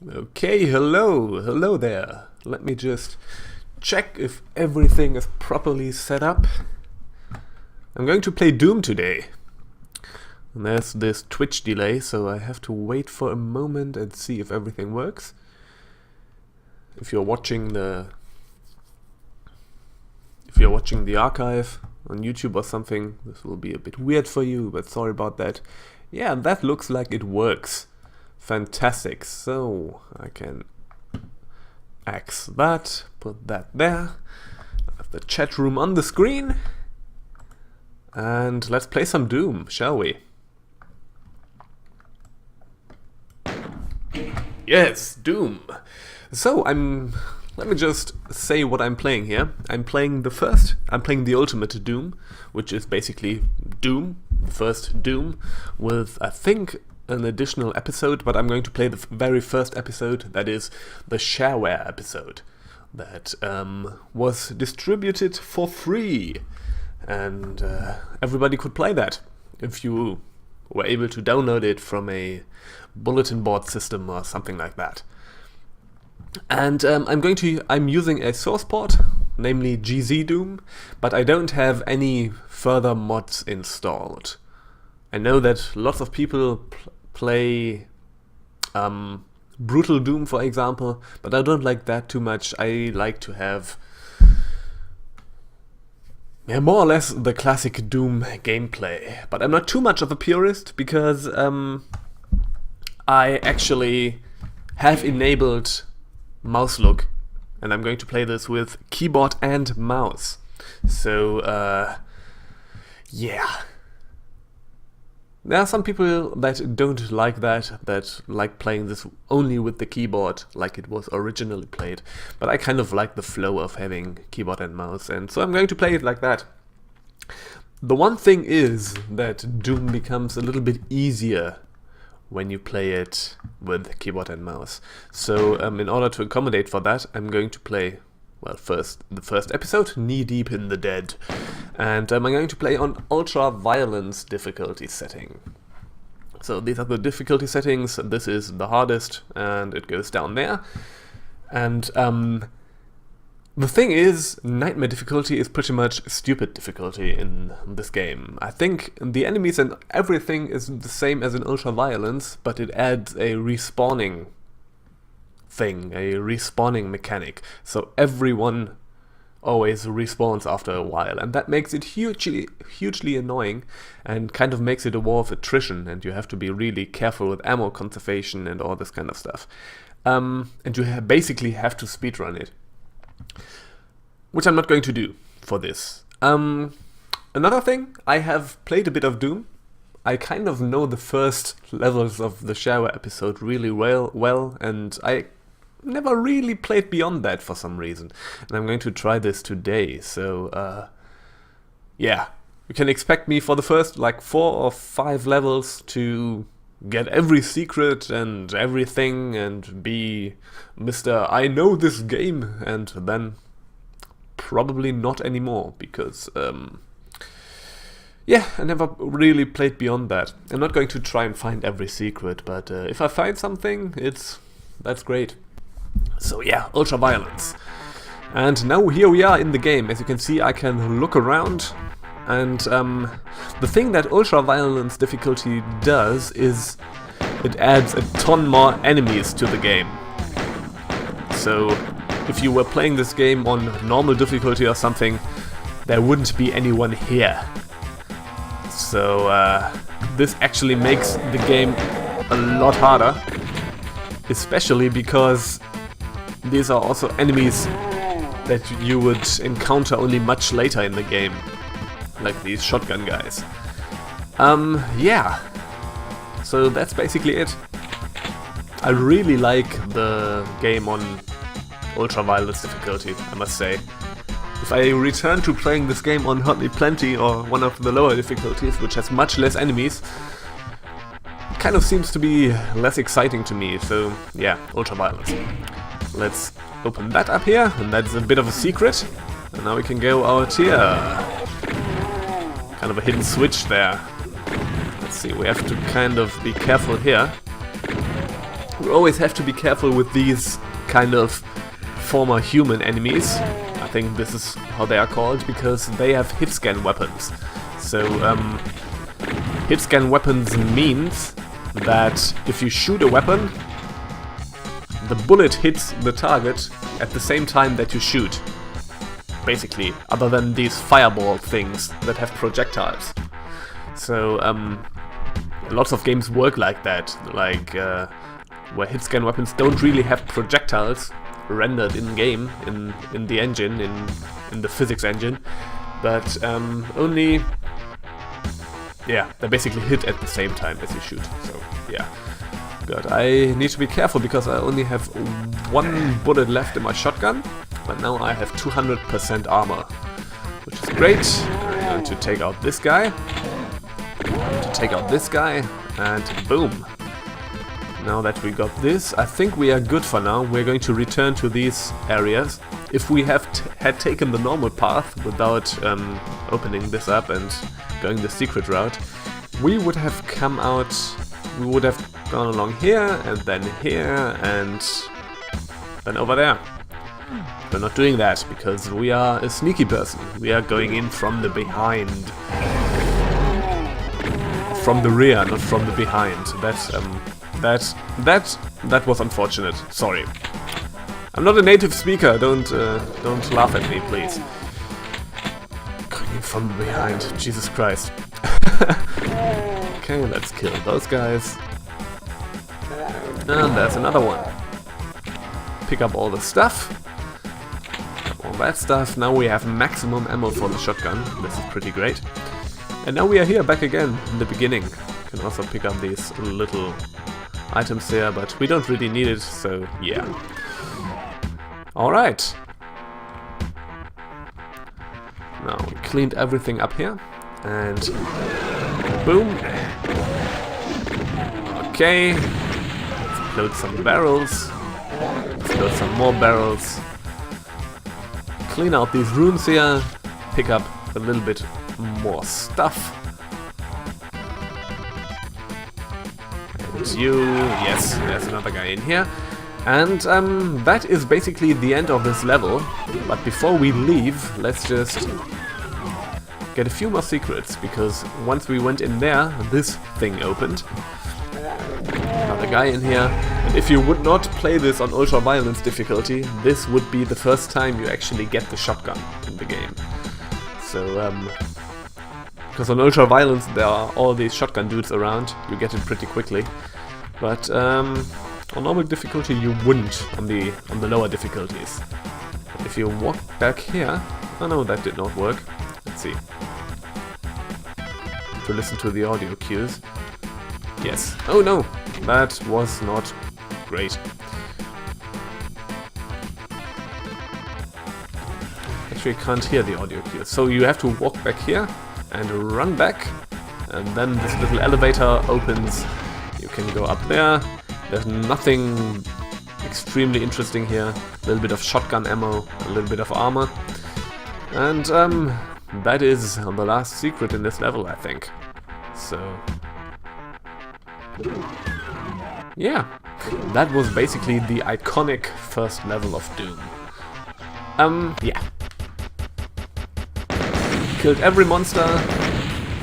Okay, hello there. Let me just check if everything is properly set up. I'm going to play Doom today. And there's this Twitch delay, so I have to wait for a moment and see if everything works. If you're watching the archive on YouTube or something, this will be a bit weird for you, but sorry about that. Yeah, that looks like it works. Fantastic. So I can X that, put that there. I have the chat room on the screen. And let's play some Doom, shall we? Yes, Doom. So let me just say what I'm playing here. I'm playing the Ultimate Doom, which is basically Doom, the first Doom, with I think an additional episode, but I'm going to play the very first episode, that is the shareware episode, that was distributed for free, and everybody could play that if you were able to download it from a bulletin board system or something like that. And I'm using a source port, namely GZDoom, but I don't have any further mods installed. I know that lots of people play Brutal Doom, for example, but I don't like that too much. I like to have more or less the classic Doom gameplay. But I'm not too much of a purist, because I actually have enabled mouselook, and I'm going to play this with keyboard and mouse. So yeah. There are some people that don't like that like playing this only with the keyboard like it was originally played, but I kind of like the flow of having keyboard and mouse, and so I'm going to play it like that. The one thing is that Doom becomes a little bit easier when you play it with keyboard and mouse. So in order to accommodate for that, I'm going to play, well, first the first episode, Knee Deep in the Dead, and I'm going to play on Ultraviolence difficulty setting. So these are the difficulty settings. This is the hardest, and it goes down there. And the thing is, Nightmare difficulty is pretty much stupid difficulty in this game. I think the enemies and everything is the same as in Ultraviolence, but it adds a respawning thing, a respawning mechanic. So everyone always respawns after a while, and that makes it hugely annoying, and kind of makes it a war of attrition, and you have to be really careful with ammo conservation and all this kind of stuff. And you basically have to speedrun it, which I'm not going to do for this. Another thing, I have played a bit of Doom. I kind of know the first levels of the shareware episode really well, and I never really played beyond that for some reason. And I'm going to try this today, so yeah. You can expect me for the first like 4 or 5 levels to get every secret and everything and be Mr. I know this game, and then probably not anymore, because yeah, I never really played beyond that. I'm not going to try and find every secret, but if I find something, that's great. So yeah, Ultraviolence. And now here we are in the game. As you can see, I can look around, and the thing that Ultraviolence difficulty does is it adds a ton more enemies to the game. So if you were playing this game on normal difficulty or something, there wouldn't be anyone here. So this actually makes the game a lot harder, especially because these are also enemies that you would encounter only much later in the game, like these shotgun guys. Yeah, so that's basically it. I really like the game on Ultraviolence difficulty, I must say. If I return to playing this game on Hotly Plenty or one of the lower difficulties, which has much less enemies, it kind of seems to be less exciting to me. So yeah, Ultraviolence. Let's open that up here, and that's a bit of a secret. And now we can go out here. Kind of a hidden switch there. Let's see, we have to kind of be careful here. You always have to be careful with these kind of former human enemies. I think this is how they are called, because they have hit scan weapons. So hit scan weapons means that if you shoot a weapon, the bullet hits the target at the same time that you shoot. Basically, other than these fireball things that have projectiles. So lots of games work like that, like where hit scan weapons don't really have projectiles rendered in game, in the engine, in the physics engine, but only, yeah, they basically hit at the same time as you shoot. So yeah, good. I need to be careful because I only have one bullet left in my shotgun, but now I have 200% armor, which is great. I'm going to take out this guy. And boom. Now that we got this, I think we are good for now. We're going to return to these areas. If we had taken the normal path without opening this up and going the secret route, we would have come out, we would have gone along here and then over there. We're not doing that because we are a sneaky person. We are going in from the behind. From the rear, not from the behind. That was unfortunate. Sorry. I'm not a native speaker. Don't laugh at me, please. Going in from behind. Jesus Christ. Okay, let's kill those guys. And there's another one. Pick up all the stuff. All that stuff. Now we have maximum ammo for the shotgun. This is pretty great. And now we are here back again in the beginning. Can also pick up these little items here, but we don't really need it, so yeah. Alright. Now we cleaned everything up here, and boom. Okay. Let's load some barrels. Let's load some more barrels. Clean out these rooms here. Pick up a little bit more stuff. And you, yes, there's another guy in here. And that is basically the end of this level. But before we leave, let's just get a few more secrets, because once we went in there, this thing opened. Another guy in here. And if you would not play this on Ultraviolence difficulty, this would be the first time you actually get the shotgun in the game. So, because on Ultraviolence there are all these shotgun dudes around, you get it pretty quickly. But on normal difficulty you wouldn't on the lower difficulties. And if you walk back here, oh no, that did not work. Let's see. To listen to the audio cues. Yes. Oh no, that was not great. Actually, I can't hear the audio cues. So you have to walk back here and run back, and then this little elevator opens. You can go up there. There's nothing extremely interesting here. A little bit of shotgun ammo, a little bit of armor, and that is the last secret in this level, I think. So yeah, that was basically the iconic first level of Doom. Yeah. Killed every monster,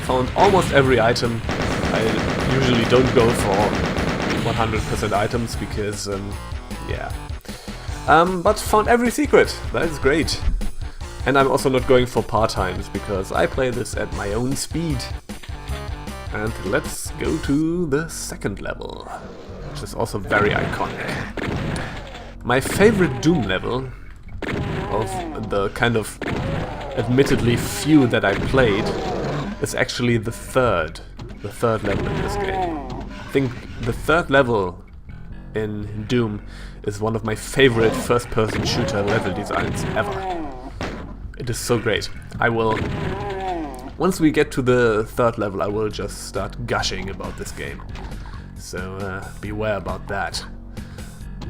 found almost every item. I usually don't go for 100% items because, yeah. But found every secret. That is great. And I'm also not going for part-times because I play this at my own speed. And let's go to the second level, which is also very iconic. My favorite Doom level, of the kind of admittedly few that I played, is actually the third level in this game. I think the third level in Doom is one of my favorite first-person shooter level designs ever. It is so great. I will... Once we get to the third level, I will just start gushing about this game. So beware about that.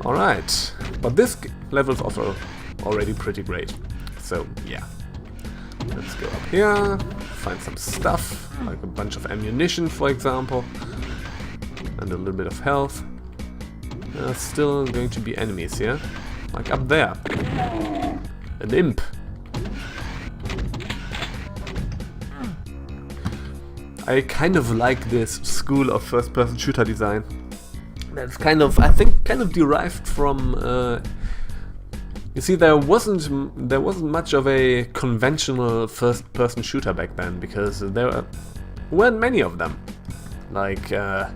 Alright, but this level is also already pretty great. So yeah. Let's go up here, find some stuff, like a bunch of ammunition, for example, and a little bit of health. There are still going to be enemies here. Like up there. An imp. I kind of like this school of first-person shooter design. That's kind of, I think, kind of derived from. You see, there wasn't much of a conventional first-person shooter back then because there weren't many of them. Like there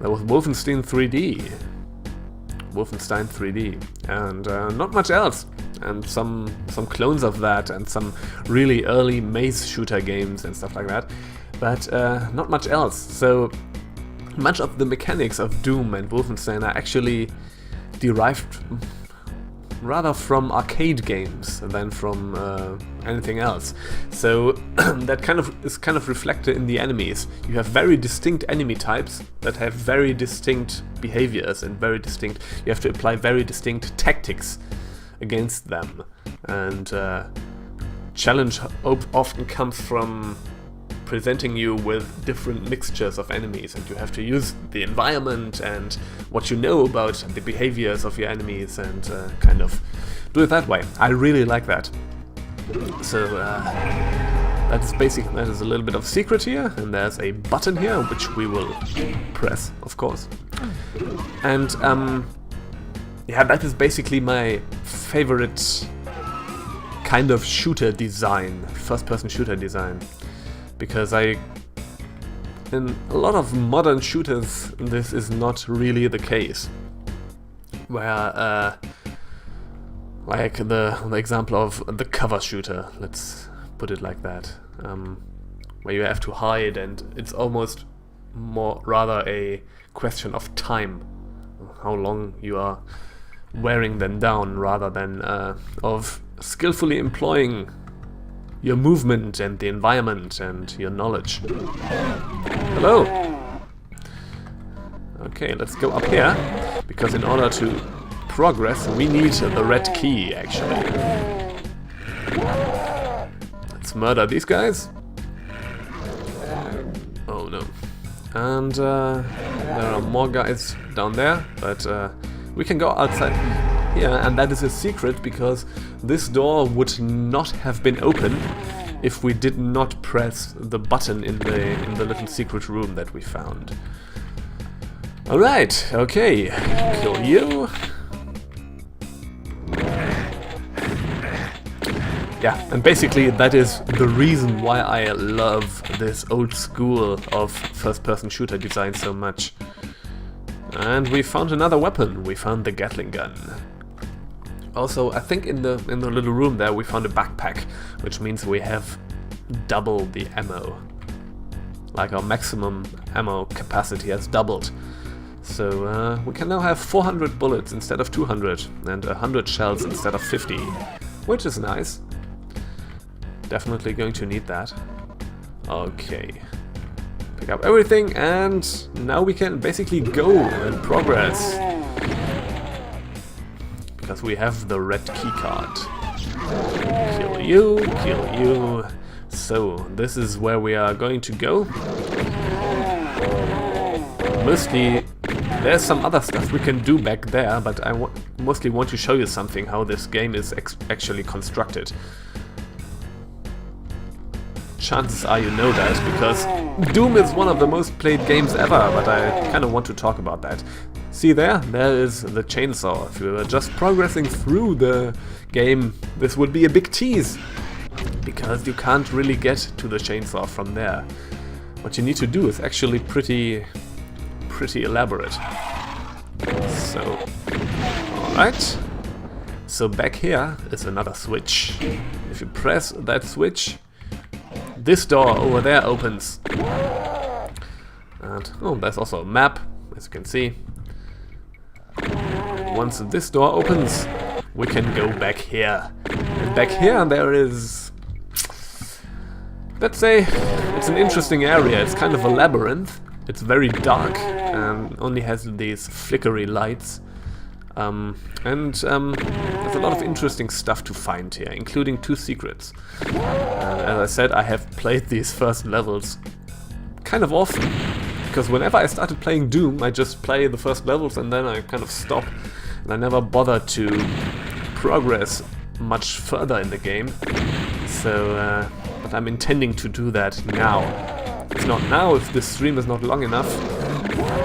was Wolfenstein 3D, and not much else. And some clones of that, and some really early maze shooter games and stuff like that. But not much else. So much of the mechanics of Doom and Wolfenstein are actually derived rather from arcade games than from anything else. So that is kind of reflected in the enemies. You have very distinct enemy types that have very distinct behaviors and you have to apply very distinct tactics against them. And challenge often comes from presenting you with different mixtures of enemies, and you have to use the environment and what you know about the behaviors of your enemies and kind of do it that way. I really like that. So that is a little bit of secret here, and there's a button here which we will press, of course. And yeah, that is basically my favorite kind of shooter design, first-person shooter design. Because in a lot of modern shooters, this is not really the case. Where, like the example of the cover shooter, let's put it like that, where you have to hide, and it's almost rather a question of time, how long you are wearing them down, rather than of skillfully employing your movement and the environment and your knowledge. Hello! Okay, let's go up here, because in order to progress we need the red key, actually. Let's murder these guys. Oh no. And there are more guys down there, but we can go outside. Yeah, and that is a secret, because this door would not have been open if we did not press the button in the little secret room that we found. Alright, okay, kill you. Yeah, and basically that is the reason why I love this old school of first-person shooter design so much. And we found another weapon, we found the Gatling gun. Also, I think in the little room there we found a backpack, which means we have double the ammo. Like our maximum ammo capacity has doubled. So we can now have 400 bullets instead of 200, and 100 shells instead of 50, which is nice. Definitely going to need that. Okay. Pick up everything, and now we can basically go and progress. Because we have the red key card. Kill you, kill you. So, this is where we are going to go. Mostly, there's some other stuff we can do back there, but I mostly want to show you something, how this game is actually constructed. Chances are you know that, because Doom is one of the most played games ever, but I kind of want to talk about that. See there? There is the chainsaw. If you were just progressing through the game, this would be a big tease, because you can't really get to the chainsaw from there. What you need to do is actually pretty elaborate. So, alright. So back here is another switch. If you press that switch, this door over there opens. And, oh, there's also a map, as you can see. Once this door opens, we can go back here. And back here there is, let's say, it's an interesting area. It's kind of a labyrinth. It's very dark and only has these flickery lights. There's a lot of interesting stuff to find here, including 2 secrets. As I said, I have played these first levels kind of often, because whenever I started playing Doom, I just play the first levels and then I kind of stop, and I never bothered to progress much further in the game. So, but I'm intending to do that now. If not now, if this stream is not long enough,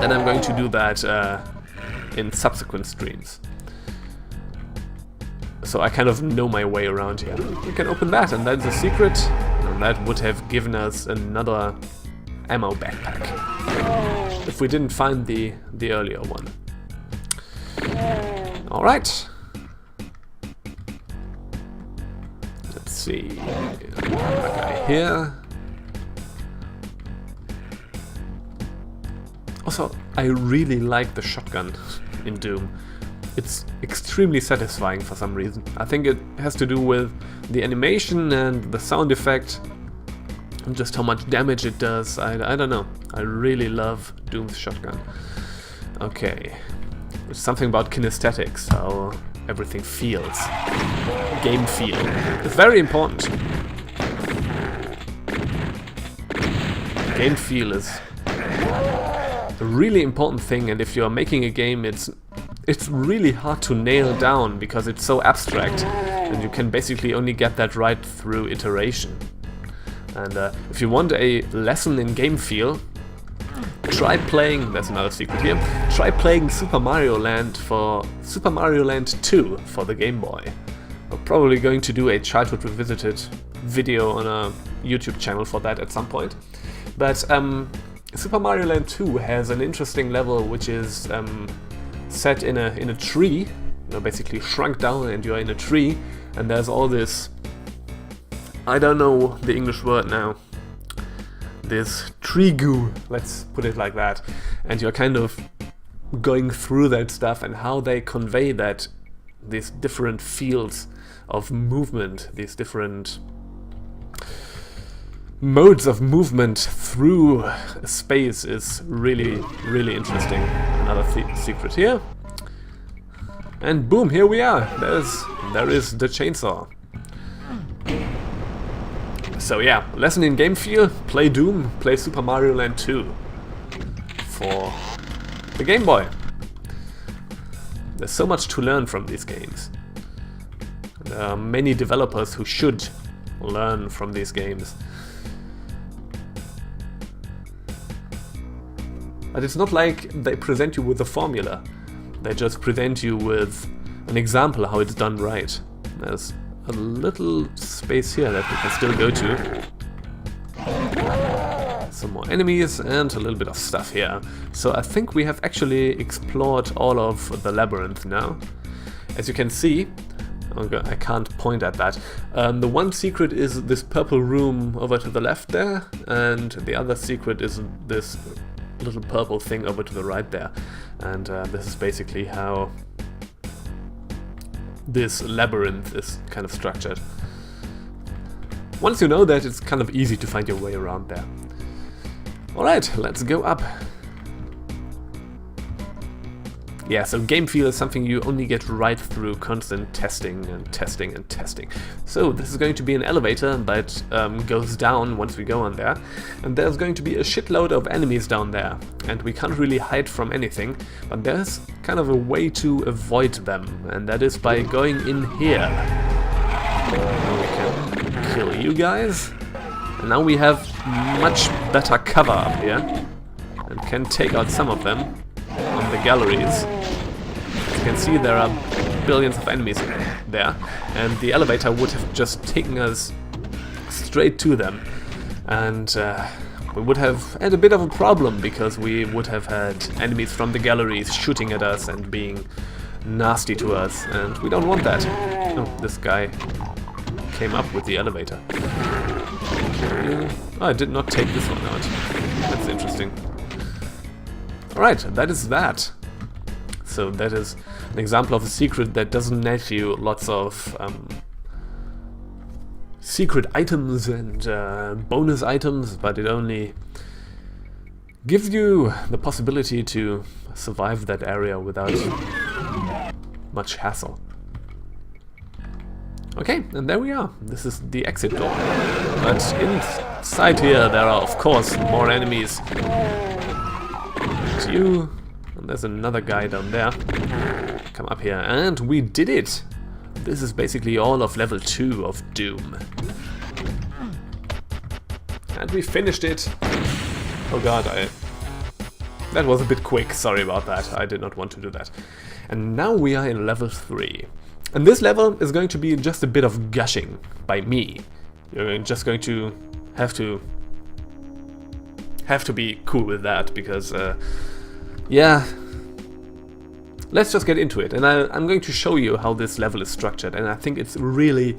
then I'm going to do that in subsequent streams. So I kind of know my way around here. We can open that, and that's a secret, and that would have given us another ammo backpack if we didn't find the earlier one. Alright. Let's see. That guy here. Also, I really like the shotgun in Doom. It's extremely satisfying for some reason. I think it has to do with the animation and the sound effect and just how much damage it does. I don't know. I really love Doom's shotgun. Okay. There's something about kinesthetics, how everything feels. Game feel. It's very important. Game feel is a really important thing, and if you're making a game, it's really hard to nail down because it's so abstract, and you can basically only get that right through iteration. And if you want a lesson in game feel, try playing, there's another secret here, try playing Super Mario Land 2 for the Game Boy. We're probably going to do a Childhood Revisited video on a YouTube channel for that at some point. But Super Mario Land 2 has an interesting level which is set in a tree, you know, basically shrunk down, and you're in a tree, and there's all this, I don't know the English word now, this tree goo, let's put it like that, and you're kind of going through that stuff and how they convey that, these different fields of movement, these different modes of movement through space is really, really interesting. Another secret here. And boom, here we are. There is the chainsaw. So yeah, lesson in game feel, play Doom, play Super Mario Land 2 for the Game Boy. There's so much to learn from these games. There are many developers who should learn from these games. But it's not like they present you with a formula. They just present you with an example how it's done right. There's a little space here that we can still go to. Some more enemies and a little bit of stuff here. So I think we have actually explored all of the labyrinth now. As you can see, I can't point at that. The one secret is this purple room over to the left there, and the other secret is this little purple thing over to the right there. And this is basically how this labyrinth is kind of structured. Once you know that, it's kind of easy to find your way around there. Alright, let's go up. Yeah, so game feel is something you only get right through constant testing and testing and testing. So this is going to be an elevator that goes down once we go on there, and there's going to be a shitload of enemies down there, and we can't really hide from anything, but there's kind of a way to avoid them, and that is by going in here. Now we can kill you guys, and now we have much better cover up here, and can take out some of them on the galleries. As you can see, there are billions of enemies there, and the elevator would have just taken us straight to them, and we would have had a bit of a problem because we would have had enemies from the galleries shooting at us and being nasty to us, and we don't want that. Oh, this guy came up with the elevator. Oh, I did not take this one out. That's interesting. Alright, that is that. So that is an example of a secret that doesn't net you lots of secret items and bonus items, but it only gives you the possibility to survive that area without much hassle. Okay, and there we are. This is the exit door. But inside here there are of course more enemies. That's you. And there's another guy down there. Come up here. And we did it! This is basically all of level 2 of Doom. And we finished it. Oh god, that was a bit quick. Sorry about that. I did not want to do that. And now we are in level 3. And this level is going to be just a bit of gushing by me. You're just going to have to be cool with that, because yeah, let's just get into it. And I'm going to show you how this level is structured, and I think it's really,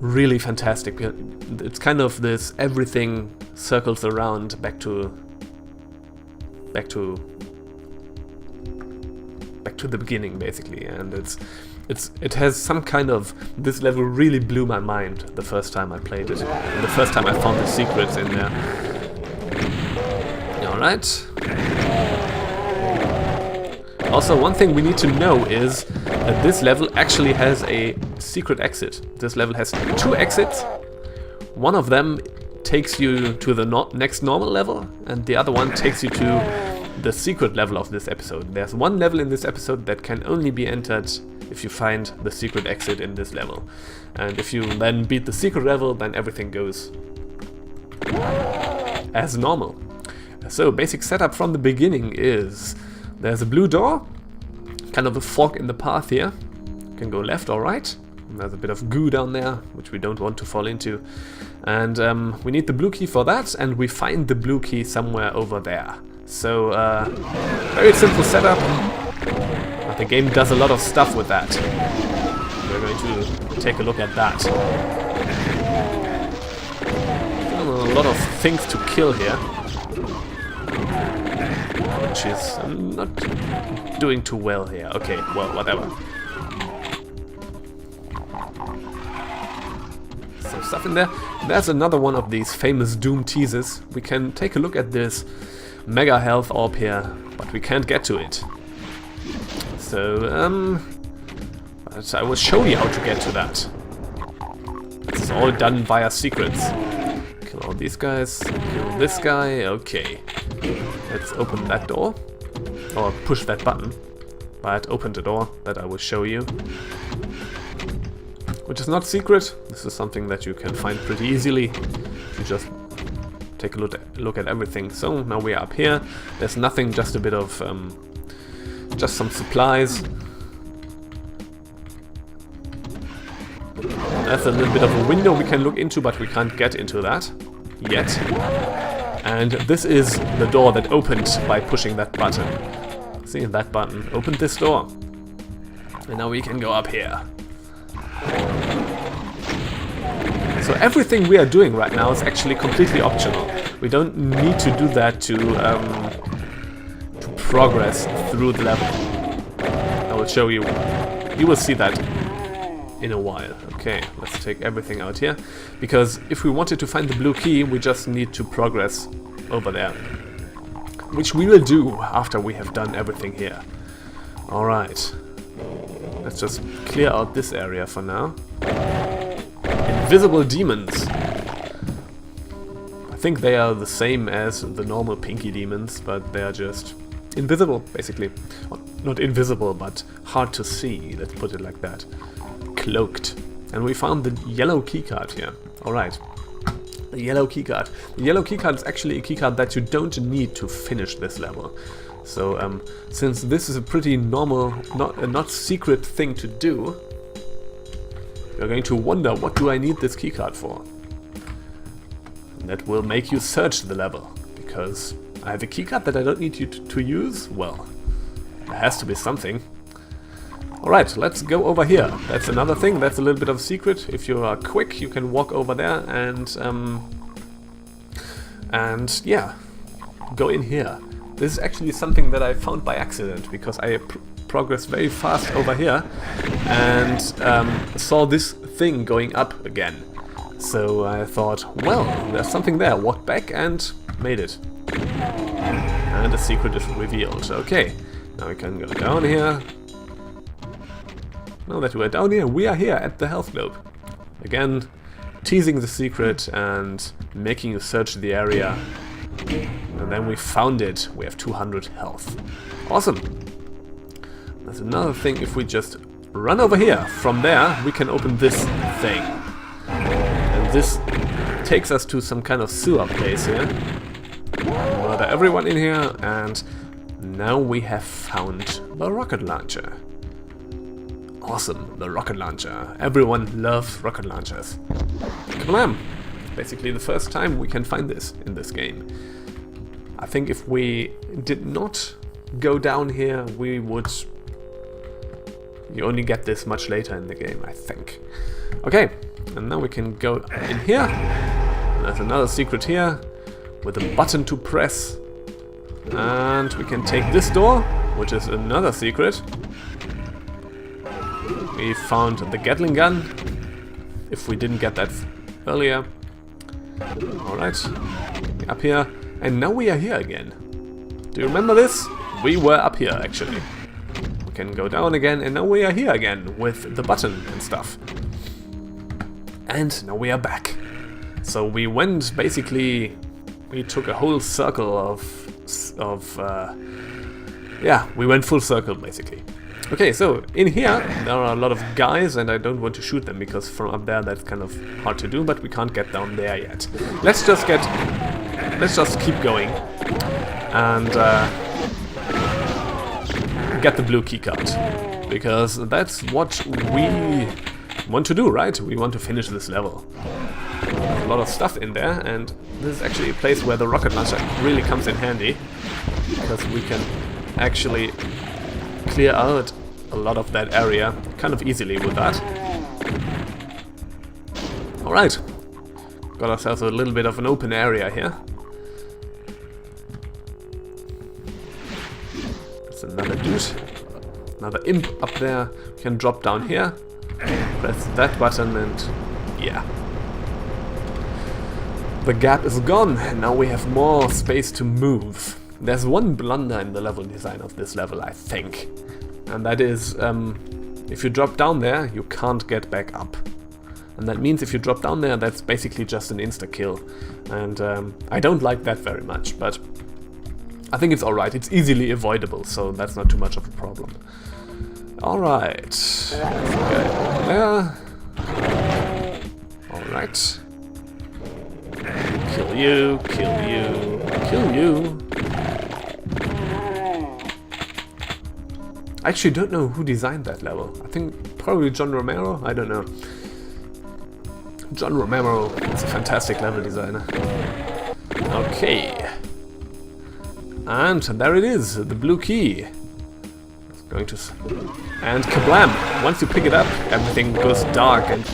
really fantastic. It's kind of this everything circles around back to the beginning, basically. And it has some kind of, this level really blew my mind the first time I played it, and the first time I found the secrets in there. Alright. Also, one thing we need to know is that this level actually has a secret exit. This level has 2 exits. One of them takes you to the next normal level, and the other one takes you to the secret level of this episode. There's one level in this episode that can only be entered if you find the secret exit in this level. And if you then beat the secret level, then everything goes as normal. So, basic setup from the beginning is there's a blue door, kind of a fork in the path here. You can go left or right. And there's a bit of goo down there, which we don't want to fall into. And we need the blue key for that, and we find the blue key somewhere over there. So, very simple setup, but the game does a lot of stuff with that. We're going to take a look at that. A lot of things to kill here, which is not doing too well here. Okay, well, whatever. Some stuff in there. There's another one of these famous Doom teasers. We can take a look at this mega health orb here, but we can't get to it. So, but I will show you how to get to that. This is all done via secrets. Kill all these guys, kill this guy, okay. Let's open that door, or push that button, but open the door that I will show you. Which is not secret, this is something that you can find pretty easily. You just take a look at everything. So now we are up here. There's nothing, just a bit of, just some supplies. There's a little bit of a window we can look into, but we can't get into that yet. And this is the door that opened by pushing that button. See, that button opened this door. And now we can go up here. So everything we are doing right now is actually completely optional. We don't need to do that to progress through the level. I will show you. You will see that in a while. Okay, let's take everything out here. Because if we wanted to find the blue key, we just need to progress over there. Which we will do after we have done everything here. Alright. Let's just clear out this area for now. Invisible demons. I think they are the same as the normal pinky demons, but they are just invisible, basically. Well, not invisible, but hard to see, let's put it like that. Cloaked. And we found the yellow keycard here. Alright. The yellow keycard. The yellow keycard is actually a keycard that you don't need to finish this level. So, since this is a pretty normal, not secret thing to do, you're going to wonder, what do I need this keycard for? And that will make you search the level, because I have a keycard that I don't need you to use? Well, there has to be something. Alright, let's go over here. That's another thing, that's a little bit of a secret. If you are quick, you can walk over there and yeah, go in here. This is actually something that I found by accident, because I progressed very fast over here and saw this thing going up again. So I thought, well, there's something there. Walked back and made it. And the secret is revealed. Okay, now we can go down here. Now that we're down here, we are here at the health globe. Again, teasing the secret and making you search the area And then we found it. We have 200 health. Awesome. There's another thing. If we just run over here, from there we can open this thing. And this takes us to some kind of sewer place here. Murder everyone in here, and now we have found the rocket launcher. Awesome, the rocket launcher. Everyone loves rocket launchers. Kablam! Basically the first time we can find this in this game. I think if we did not go down here, we would... You only get this much later in the game, I think. Okay, and now we can go in here. There's another secret here with a button to press. And we can take this door, which is another secret. We found the Gatling gun, if we didn't get that earlier. Alright, up here. And now we are here again. Do you remember this? We were up here, actually. We can go down again, and now we are here again with the button and stuff. And now we are back. So we went, basically, we took a whole circle yeah, we went full circle, basically. Okay, so in here there are a lot of guys, and I don't want to shoot them because from up there that's kind of hard to do, but we can't get down there yet. Let's just keep going and get the blue keycard, because that's what we want to do, right? We want to finish this level. There's a lot of stuff in there, and this is actually a place where the rocket launcher really comes in handy, because we can actually clear out a lot of that area kind of easily with that. Alright, got ourselves a little bit of an open area here. There's another dude, another imp up there. We can drop down here, press that button, and yeah. The gap is gone, and now we have more space to move. There's one blunder in the level design of this level, I think. And that is, if you drop down there, you can't get back up. And that means if you drop down there, that's basically just an insta-kill. And I don't like that very much, but I think it's alright. It's easily avoidable, so that's not too much of a problem. Alright. There. Alright. Kill you, kill you, kill you. I actually don't know who designed that level. I think probably John Romero, I don't know. John Romero is a fantastic level designer. Okay. And there it is, the blue key. It's going to... And kablam! Once you pick it up, everything goes dark and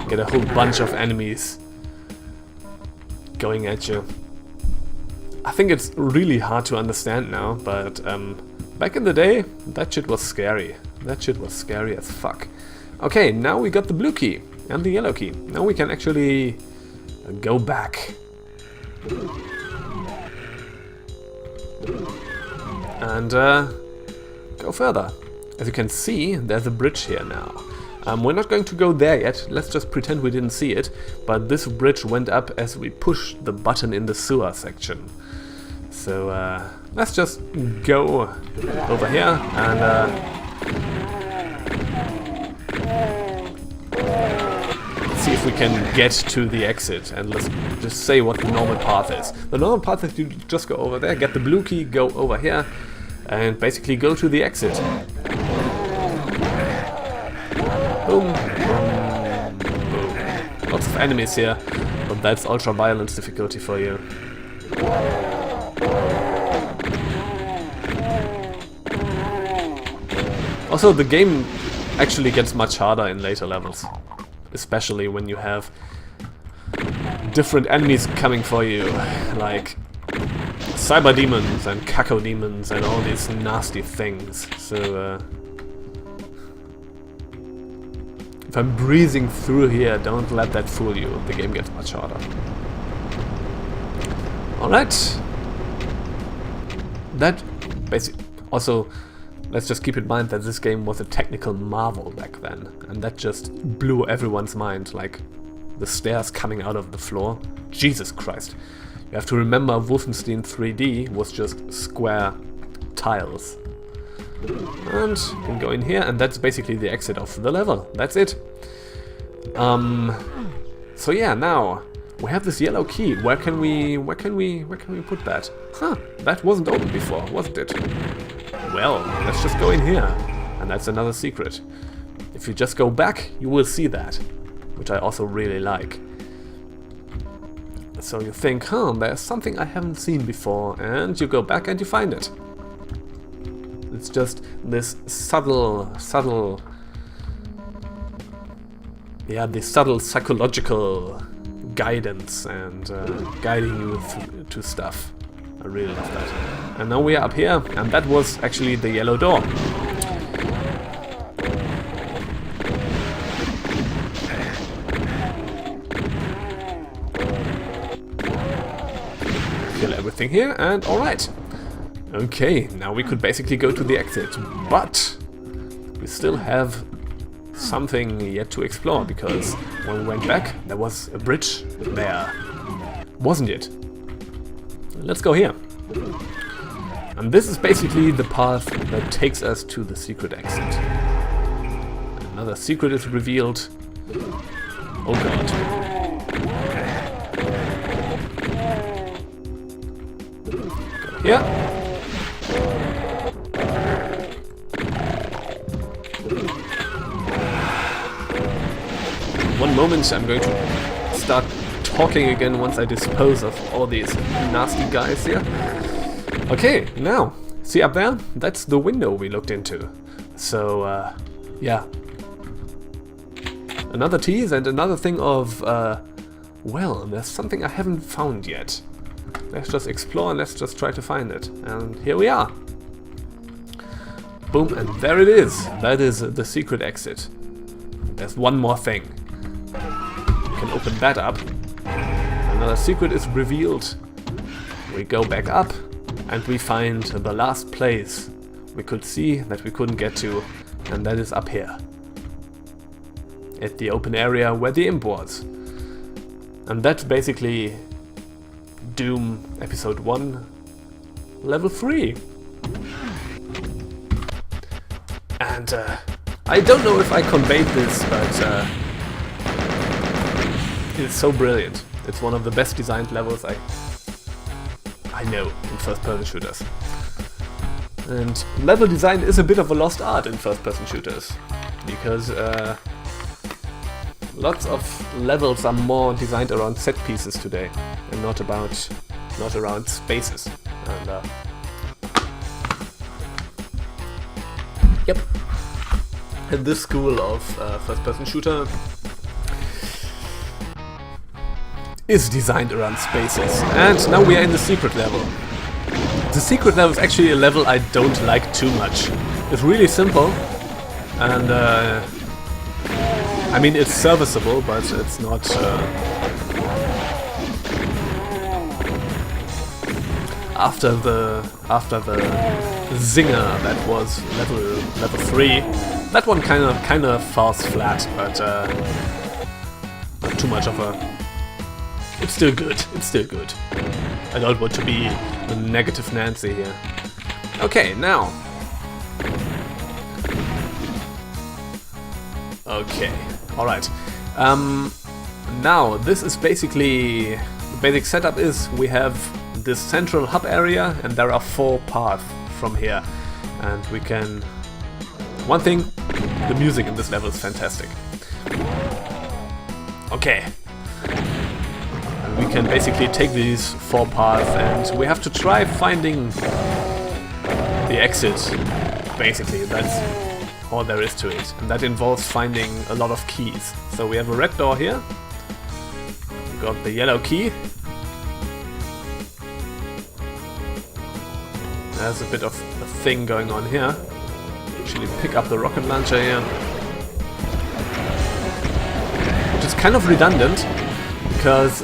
you get a whole bunch of enemies going at you. I think it's really hard to understand now, but back in the day, that shit was scary. That shit was scary as fuck. Okay, now we got the blue key and the yellow key. Now we can actually go back. And go further. As you can see, there's a bridge here now. We're not going to go there yet, let's just pretend we didn't see it, but this bridge went up as we pushed the button in the sewer section. So let's just go over here and see if we can get to the exit, and let's just say what the normal path is. The normal path is you just go over there, get the blue key, go over here, and basically go to the exit. Boom, boom, boom. Lots of enemies here, but that's ultra-violence difficulty for you. Also, the game actually gets much harder in later levels, especially when you have different enemies coming for you, like cyber demons and caco demons and all these nasty things. So if I'm breezing through here, don't let that fool you. The game gets much harder. Alright. That basically also, let's just keep in mind that this game was a technical marvel back then, and that just blew everyone's mind, like the stairs coming out of the floor. Jesus Christ. You You have to remember Wolfenstein 3D was just square tiles. And you can go in here, and that's basically the exit of the level. That's it. So yeah, now we have this yellow key. Where can we put that? Huh, that wasn't open before, wasn't it? Well, let's just go in here. And that's another secret. If you just go back, you will see that, which I also really like. So you think, huh, there's something I haven't seen before, and you go back and you find it. It's just this subtle psychological guidance and guiding you to stuff. I really love that. And now we are up here, and that was actually the yellow door. Kill everything here, and alright. Okay, now we could basically go to the exit, but we still have something yet to explore, because when we went back, there was a bridge there, wasn't it? Let's go here. And this is basically the path that takes us to the secret exit. Another secret is revealed. Oh god. Go here. One moment, I'm going to start talking again once I dispose of all these nasty guys here. Okay, now, see up there? That's the window we looked into. So, yeah. Another tease and another thing of, well, there's something I haven't found yet. Let's just explore and let's just try to find it. And here we are. Boom, and there it is. That is the secret exit. There's one more thing. We can open that up. Another secret is revealed. We go back up and we find the last place we could see that we couldn't get to, and that is up here. At the open area where the imp was. And that's basically Doom Episode 1, Level 3. And I don't know if I conveyed this, but it's so brilliant. It's one of the best designed levels I know in first-person shooters. And level design is a bit of a lost art in first-person shooters, because lots of levels are more designed around set pieces today, and not around spaces. And yep. And this school of first-person shooter is designed around spaces. And now we are in the secret level. The secret level is actually a level I don't like too much. It's really simple, and I mean, it's serviceable, but it's not after the zinger that was level 3. That one kind of falls flat, but not too much of a. It's still good. It's still good. I don't want to be the negative Nancy here. Okay, now. Okay, alright. Now, this is basically... The basic setup is we have this central hub area, and there are 4 paths from here. And we can... One thing, the music in this level is fantastic. Okay. We can basically take these 4 paths, and we have to try finding the exit. Basically, that's all there is to it, and that involves finding a lot of keys. So we have a red door here, we got the yellow key, there's a bit of a thing going on here. Actually pick up the rocket launcher here, which is kind of redundant. Because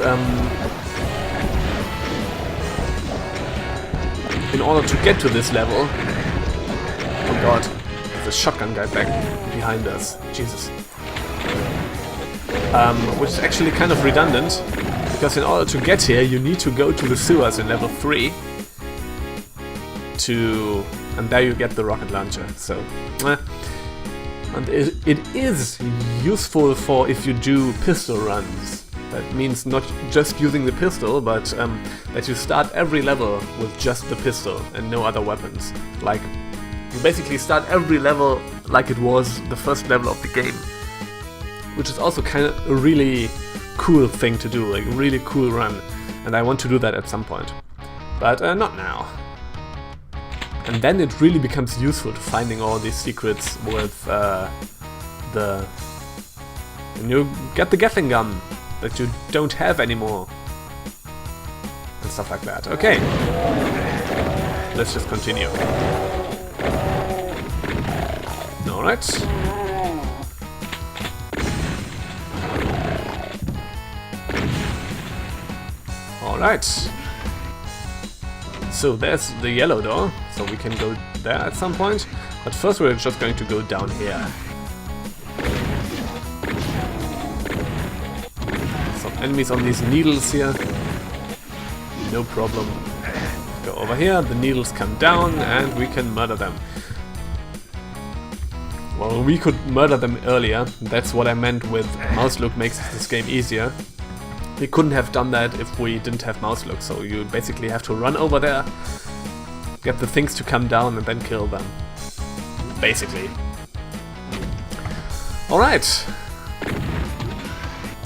in order to get to this level, oh god, there's a shotgun guy back behind us, Jesus. Which is actually kind of redundant, Because in order to get here, you need to go to the sewers in level 3. And there you get the rocket launcher. So, and it is useful for if you do pistol runs. That means not just using the pistol, but that you start every level with just the pistol and no other weapons. Like, you basically start every level like it was the first level of the game. Which is also kind of a really cool thing to do, like a really cool run. And I want to do that at some point. But not now. And then it really becomes useful to finding all these secrets with and you get the Gatling gun that you don't have anymore. And stuff like that. Okay. Let's just continue. Alright. Alright. So there's the yellow door, so we can go there at some point. But first we're just going to go down here. Some enemies on these needles here. No problem. Go over here, the needles come down and we can murder them. Well, we could murder them earlier. That's what I meant with mouselook makes this game easier. We couldn't have done that if we didn't have mouselook, so you basically have to run over there, get the things to come down and then kill them. Basically. Alright.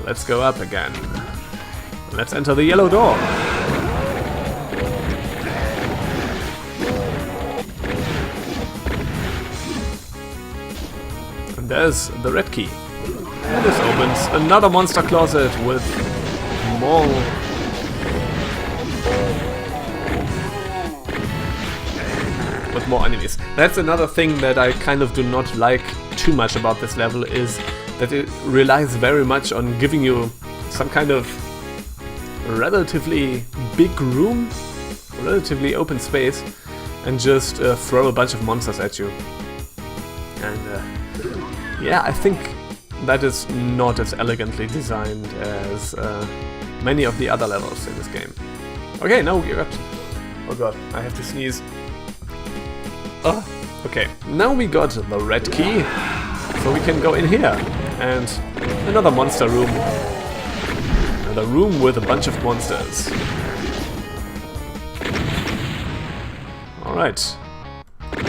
Let's go up again. Let's enter the yellow door. And there's the red key. And this opens another monster closet with more enemies. That's another thing that I kind of do not like too much about this level, is that it relies very much on giving you some kind of relatively big room, relatively open space, and just throw a bunch of monsters at you. And yeah, I think that is not as elegantly designed as many of the other levels in this game. Okay, now we got... Oh god, I have to sneeze. Okay, now we got the red key, so we can go in here. And another monster room. Another room with a bunch of monsters. Alright. We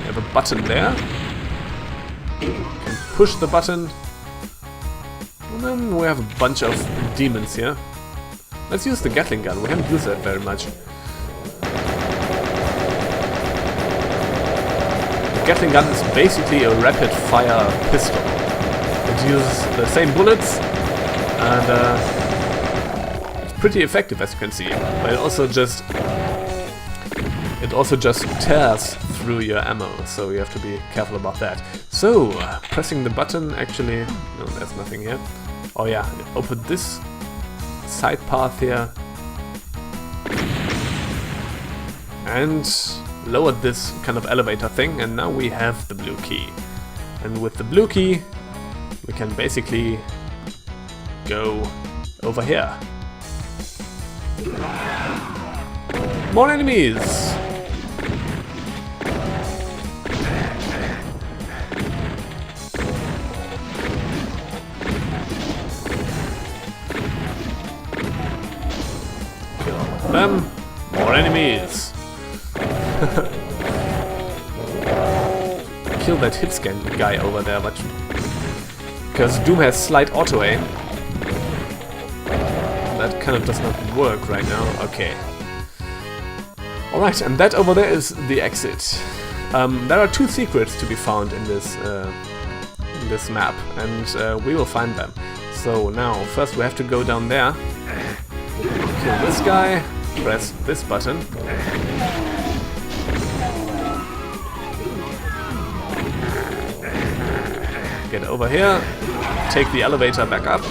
have a button there. You can push the button. And then we have a bunch of demons here. Let's use the Gatling gun, we haven't used that very much. The Gatling gun is basically a rapid fire pistol. It uses the same bullets and it's pretty effective, as you can see. But it also just tears through your ammo, so you have to be careful about that. So, pressing the button actually... No, there's nothing here. Oh yeah, open this side path here. And lowered this kind of elevator thing, and now we have the blue key. And with the blue key, we can basically go over here. More enemies! Them. More enemies. Kill that hit scan guy over there, but because Doom has slight auto aim, that kind of does not work right now. Okay. Alright, and that over there is the exit. There are two secrets to be found in this map, and we will find them. So now, first we have to go down there, kill this guy, press this button. Get over here, take the elevator back up.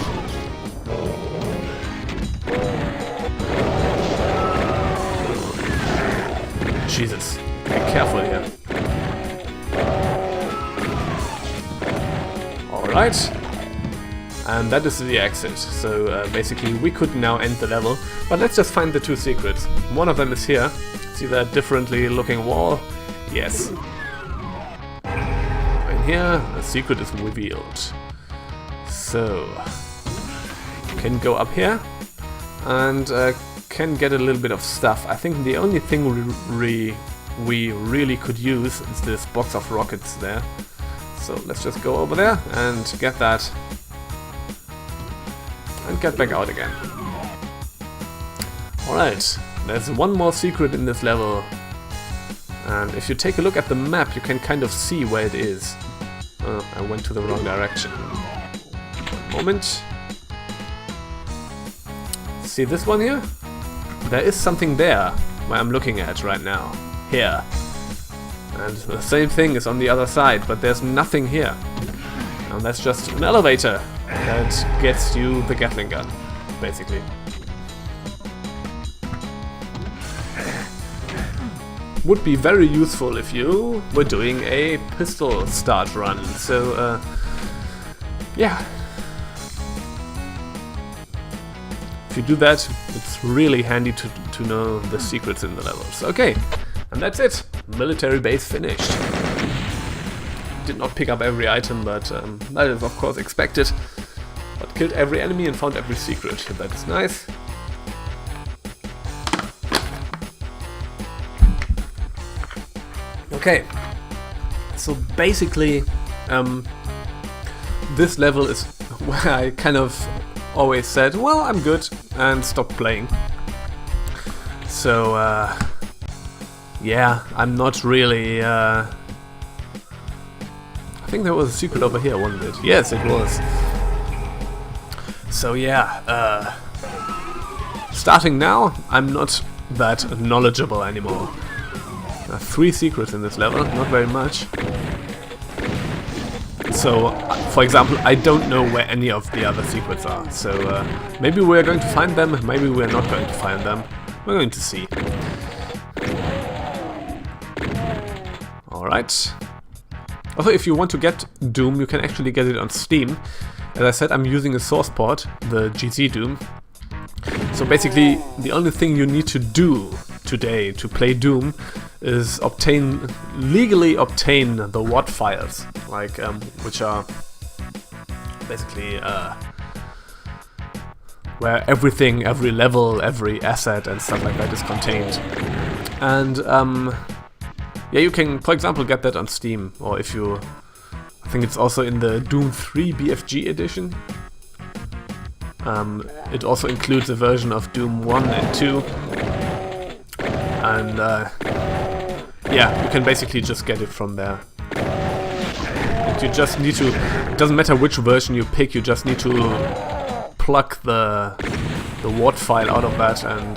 Jesus, be careful here. Alright. And that is the exit. So basically we could now end the level. But let's just find the two secrets. One of them is here. See that differently looking wall? Yes. And here the secret is revealed. So you can go up here and can get a little bit of stuff. I think the only thing we really could use is this box of rockets there. So let's just go over there and get that. And get back out again. Alright, there's one more secret in this level. And if you take a look at the map, you can kind of see where it is. Oh, I went to the wrong direction. One moment. See this one here? There is something there where I'm looking at right now. Here. And the same thing is on the other side, but there's nothing here. And that's just an elevator that gets you the Gatling gun, basically. Would be very useful if you were doing a pistol start run. So, yeah. If you do that, it's really handy to know the secrets in the levels. Okay, and that's it. Military base finished. Did not pick up every item, but that is of course expected. But killed every enemy and found every secret. That's nice. Okay, so basically this level is where I kind of always said, well, I'm good, and stopped playing. So yeah, I'm not really I think there was a secret over here, wasn't it? Yes, it was. So yeah, starting now, I'm not that knowledgeable anymore. 3 secrets in this level, not very much. So, for example, I don't know where any of the other secrets are. So maybe we're going to find them, maybe we're not going to find them. We're going to see. Alright. Also, if you want to get Doom, you can actually get it on Steam. As I said, I'm using a source port, the GZDoom. So basically, the only thing you need to do today to play Doom is legally obtain the WAD files, like which are basically where everything, every level, every asset and stuff like that is contained. And yeah, you can, for example, get that on Steam, or if you, I think it's also in the Doom 3 BFG edition. It also includes a version of Doom 1 and 2. And yeah, you can basically just get it from there. And you just need to, it doesn't matter which version you pick, you just need to plug the WAD file out of that and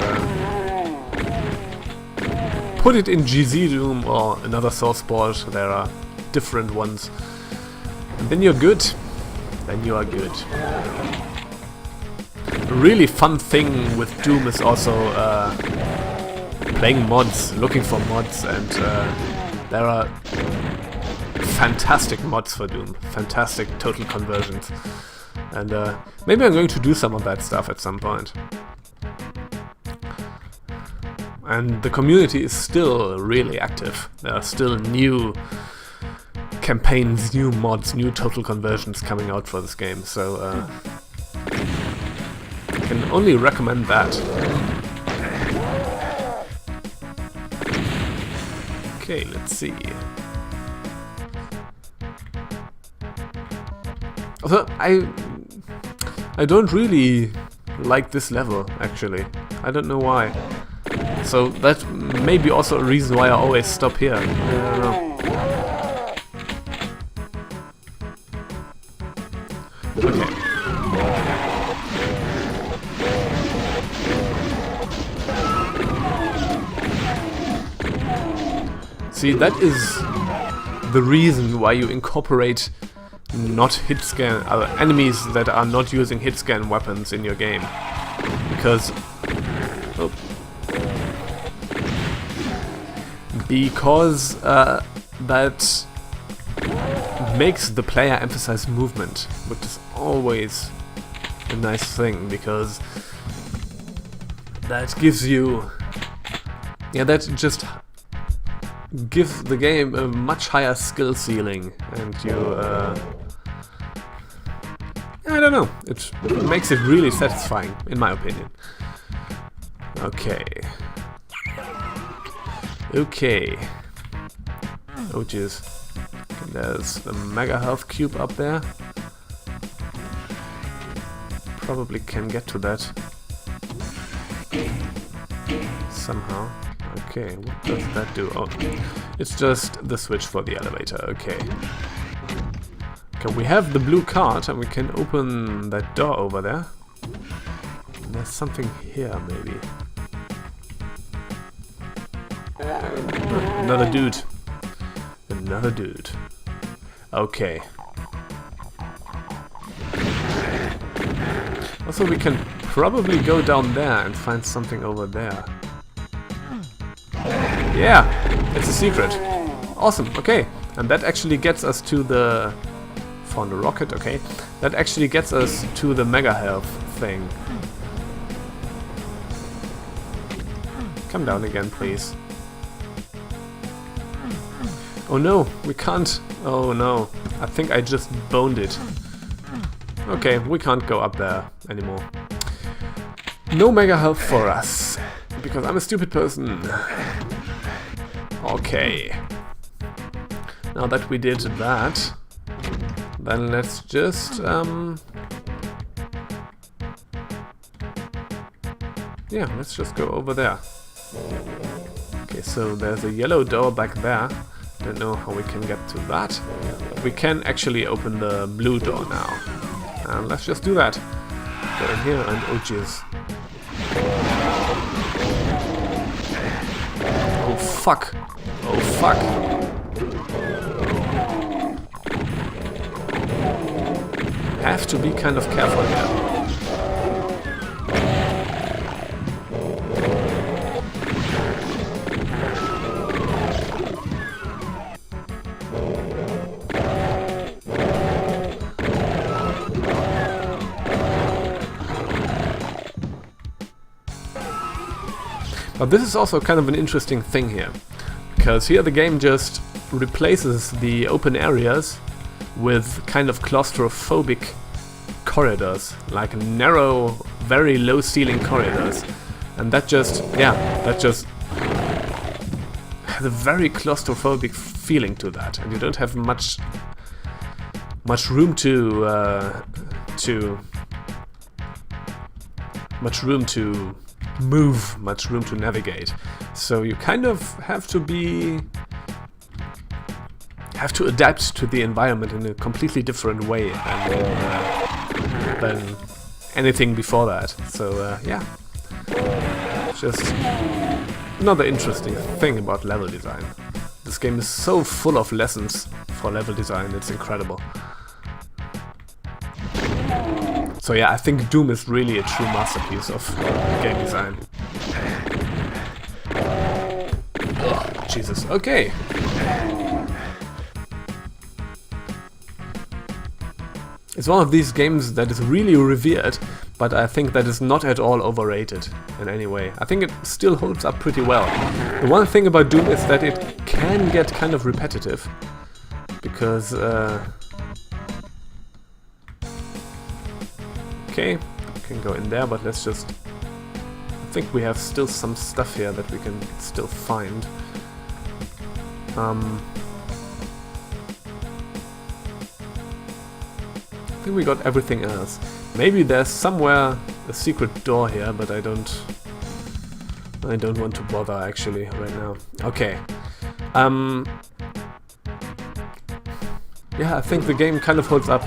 put it in GZDoom or another source port. There are different ones. And then you're good. Then you are good. A really fun thing with Doom is also playing mods, looking for mods, and there are fantastic mods for Doom, fantastic total conversions, and maybe I'm going to do some of that stuff at some point. And the community is still really active. There are still new campaigns, new mods, new total conversions coming out for this game, so I can only recommend that. Okay, let's see. Also, I don't really like this level, actually. I don't know why. So that may be also a reason why I always stop here. I don't know. Okay. See, that is the reason why you incorporate not hit scan enemies that are not using hit scan weapons in your game, because that makes the player emphasize movement, which is always a nice thing, because that gives you... yeah, that just gives the game a much higher skill ceiling, and you... I don't know, it makes it really satisfying, in my opinion. Okay. Okay. Oh jeez. There's the mega health cube up there. Probably can get to that somehow. Okay, what does that do? Oh, it's just the switch for the elevator. Okay. Okay, we have the blue card and we can open that door over there. And there's something here, maybe. Another dude. Another dude. Okay. Also, we can probably go down there and find something over there. Yeah, it's a secret. Awesome, okay. And that actually gets us to the... found a rocket, okay. That actually gets us to the mega health thing. Come down again, please. Oh no, we can't. Oh no, I think I just boned it. Okay, we can't go up there anymore. No mega health for us, because I'm a stupid person. Okay. Now that we did that, then let's just yeah, let's just go over there. Okay, so there's a yellow door back there. Don't know how we can get to that, but we can actually open the blue door now. And let's just do that. Go in here and oh jeez. Oh fuck. Oh fuck. Have to be kind of careful here. But this is also kind of an interesting thing here, because here the game just replaces the open areas with kind of claustrophobic corridors, like narrow, very low ceiling corridors, and that just, yeah, that just has a very claustrophobic feeling to that, and you don't have much room to move, much room to navigate. So you kind of have to adapt to the environment in a completely different way than anything before that. So yeah, just another interesting thing about level design. This game is so full of lessons for level design, it's incredible. So yeah, I think Doom is really a true masterpiece of game design. Oh, Jesus, okay. It's one of these games that is really revered, but I think that is not at all overrated in any way. I think it still holds up pretty well. The one thing about Doom is that it can get kind of repetitive, because okay, we can go in there, but let's just... I think we have still some stuff here that we can still find. I think we got everything else. Maybe there's somewhere a secret door here, but I don't want to bother actually right now. Okay. Yeah, I think the game kind of holds up,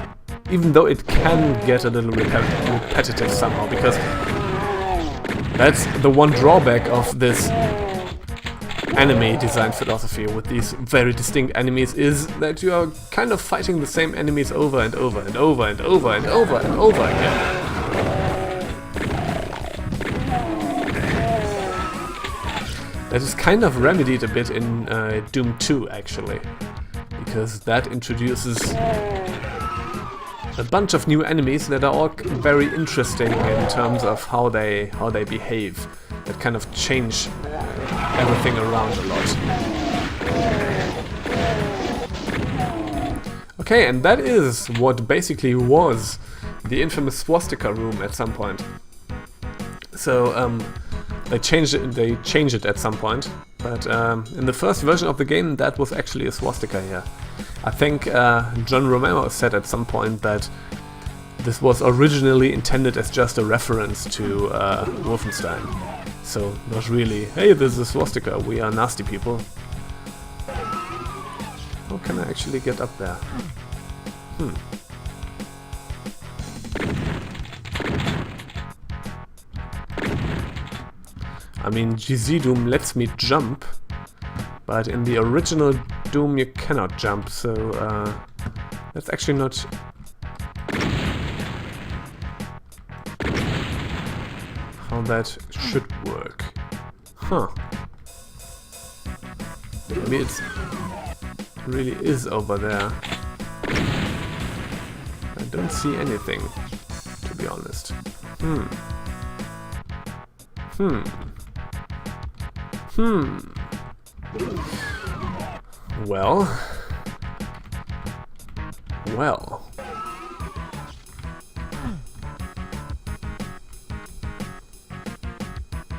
even though it can get a little repetitive somehow, because that's the one drawback of this anime design philosophy with these very distinct enemies, is that you are kind of fighting the same enemies over and over and over and over and over and over again. That is kind of remedied a bit in Doom 2 actually, because that introduces a bunch of new enemies that are all very interesting in terms of how they behave. That kind of change everything around a lot. Okay, and that is what basically was the infamous swastika room at some point. So they changed it at some point, but in the first version of the game that was actually a swastika here. I think John Romero said at some point that this was originally intended as just a reference to Wolfenstein. So not really, hey, this is a swastika, we are nasty people. How can I actually get up there? I mean, GZDoom lets me jump, but in the original Doom you cannot jump, so that's actually not... how that should work. Huh. Maybe it really is over there. I don't see anything, to be honest. Well.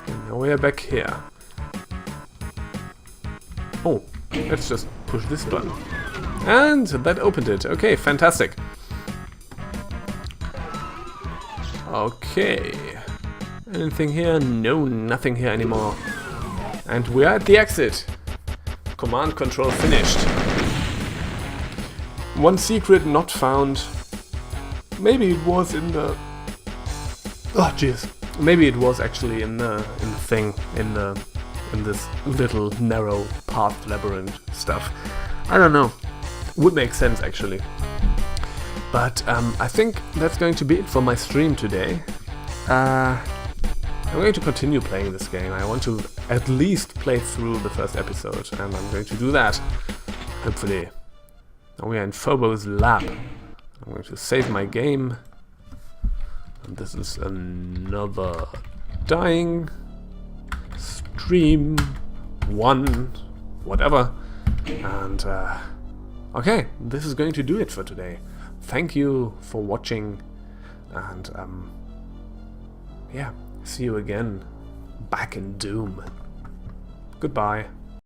And now we are back here. Oh, let's just push this button. And that opened it. Okay, fantastic. Okay. Anything here? No, nothing here anymore. And we are at the exit. Command control finished. One secret not found. Maybe it was in the... oh jeez. Maybe it was actually in the thing, in this little narrow path labyrinth stuff. I don't know. Would make sense actually. But I think that's going to be it for my stream today. I'm going to continue playing this game. I want to at least play through the first episode, and I'm going to do that, hopefully. Now we are in Phobo's lab. I'm going to save my game. And this is another dying stream 1, whatever. And okay, this is going to do it for today. Thank you for watching, and yeah, see you again back in Doom. Goodbye.